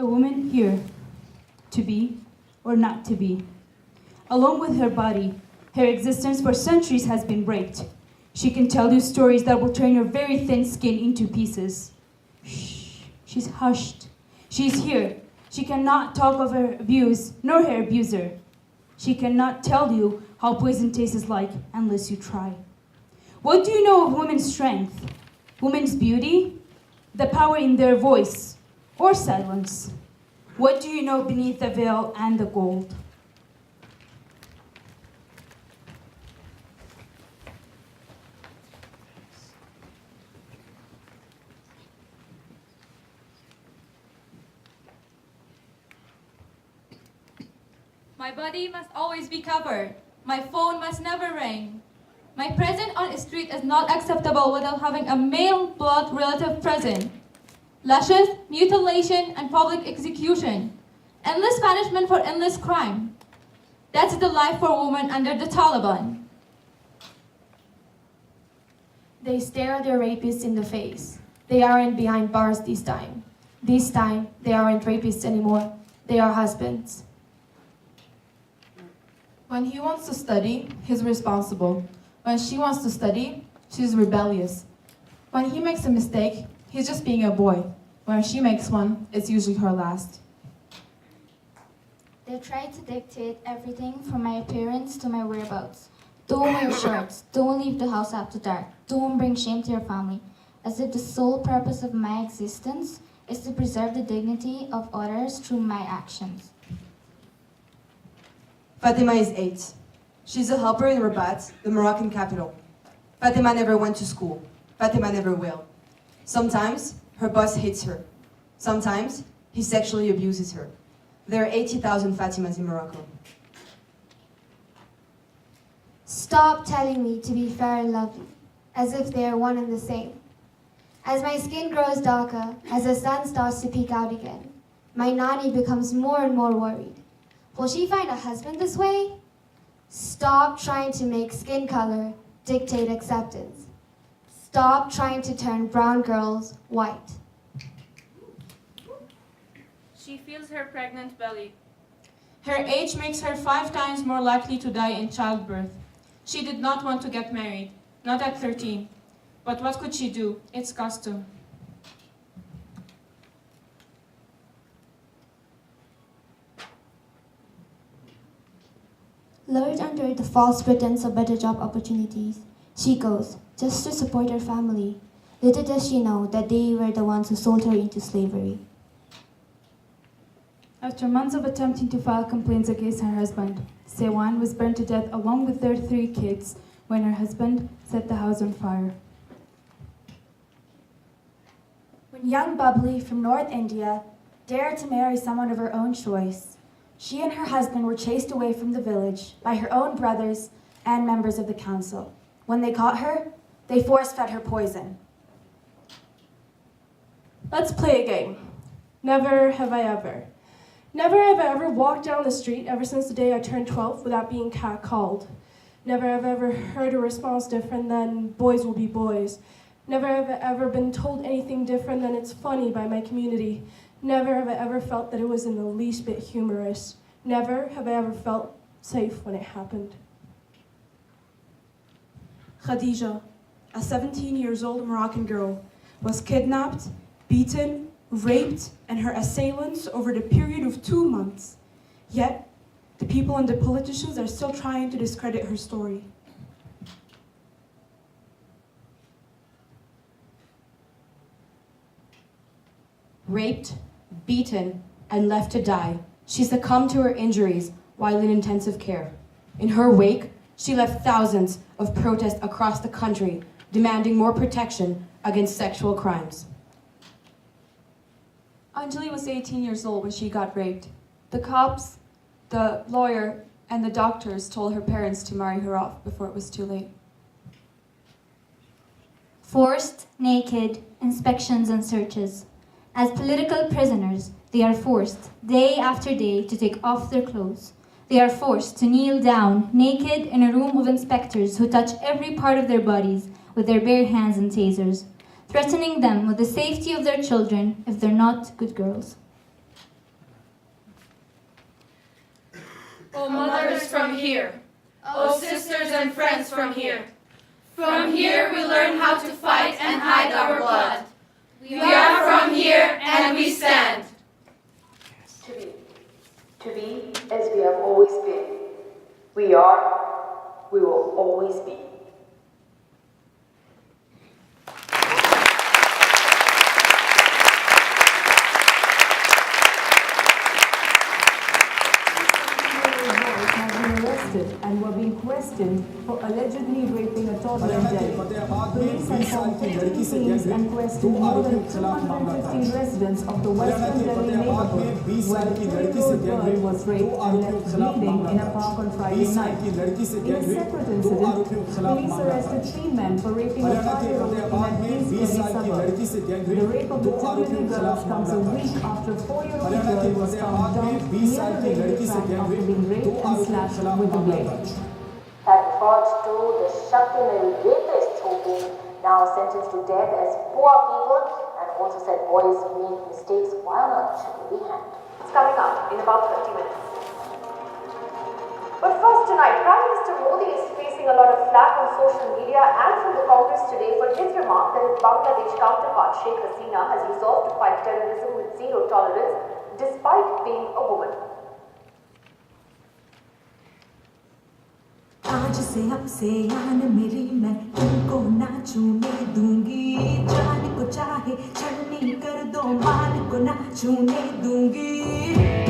A woman here, to be or not to be. Along with her body, her existence for centuries has been raped. She can tell you stories that will turn your very thin skin into pieces. Shh, she's hushed. She's here. She cannot talk of her abuse, nor her abuser. She cannot tell you how poison tastes like unless you try. What do you know of women's strength, women's beauty, the power in their voice, or silence? What do you know beneath the veil and the gold? My body must always be covered. My phone must never ring. My presence on a street is not acceptable without having a male blood relative present. Lashes, mutilation, and public execution. Endless punishment for endless crime. That's the life for women under the Taliban. They stare their rapists in the face. They aren't behind bars this time. This time, they aren't rapists anymore. They are husbands. When he wants to study, he's responsible. When she wants to study, she's rebellious. When he makes a mistake, he's just being a boy. When she makes one, it's usually her last. They try to dictate everything from my appearance to my whereabouts. Don't wear shirts, don't leave the house after dark, don't bring shame to your family, as if the sole purpose of my existence is to preserve the dignity of others through my actions. Fatima is 8. She's a helper in Rabat, the Moroccan capital. Fatima never went to school. Fatima never will. Sometimes, her boss hates her. Sometimes, he sexually abuses her. There are 80,000 Fatimas in Morocco. Stop telling me to be fair and lovely, as if they are one and the same. As my skin grows darker, as the sun starts to peek out again, my nanny becomes more and more worried. Will she find a husband this way? Stop trying to make skin color dictate acceptance. Stop trying to turn brown girls white. She feels her pregnant belly. Her age makes her 5 times more likely to die in childbirth. She did not want to get married, not at 13. But what could she do? It's custom. Lured under the false pretense of better job opportunities, she goes, just to support her family. Little does she know that they were the ones who sold her into slavery. After months of attempting to file complaints against her husband, Sewan was burned to death along with their 3 kids when her husband set the house on fire. When young Bubbly from North India dared to marry someone of her own choice, she and her husband were chased away from the village by her own brothers and members of the council. When they caught her, they force-fed her poison. Let's play a game. Never have I ever. Never have I ever walked down the street ever since the day I turned 12 without being catcalled. Never have I ever heard a response different than boys will be boys. Never have I ever been told anything different than it's funny by my community. Never have I ever felt that it was in the least bit humorous. Never have I ever felt safe when it happened. Khadija, a 17-year-old Moroccan girl, was kidnapped, beaten, raped, and her assailants over the period of 2 months. Yet, the people and the politicians are still trying to discredit her story. Raped, beaten, and left to die, she succumbed to her injuries while in intensive care. In her wake, she left thousands of protests across the country demanding more protection against sexual crimes. Anjali was 18 years old when she got raped. The cops, the lawyer, and the doctors told her parents to marry her off before it was too late. Forced, naked, inspections and searches. As political prisoners, they are forced, day after day, to take off their clothes. They are forced to kneel down, naked, in a room of inspectors who touch every part of their bodies with their bare hands and tasers, threatening them with the safety of their children if they're not good girls. O mothers from here. O sisters and friends from here. From here we learn how to fight and hide our blood. We are from here and we stand. To be as we have always been. We are, we will always be. And were being questioned for allegedly raping a toddler in Delhi. Police had formed 15 teams and questioned more than 250 residents of the Western Delhi neighborhood, where a 2-year-old girl was raped and left bleeding in a park on Friday night. In a separate incident, police arrested 3 men for raping a 5-year-old in an East Delhi suburb. The rape of the 2 little girls comes a week after a 4-year-old girl was found dumped near the railway track after being raped and slashed with a blade. Had referred to the Shakti-male rapists who been now sentenced to death as poor people, and also said boys make mistakes while not should be hanged. It's coming up in about 30 minutes. But first tonight, Prime Minister Modi is facing a lot of flack on social media and from the Congress today for his remark that his Bangladesh counterpart Sheikh Hasina has resolved to fight terrorism with zero tolerance despite being a woman. आज से अब से यान मेरी मैं तुमको ना छूने दूंगी जान को चाहे छलनी कर दो मान को ना छूने दूंगी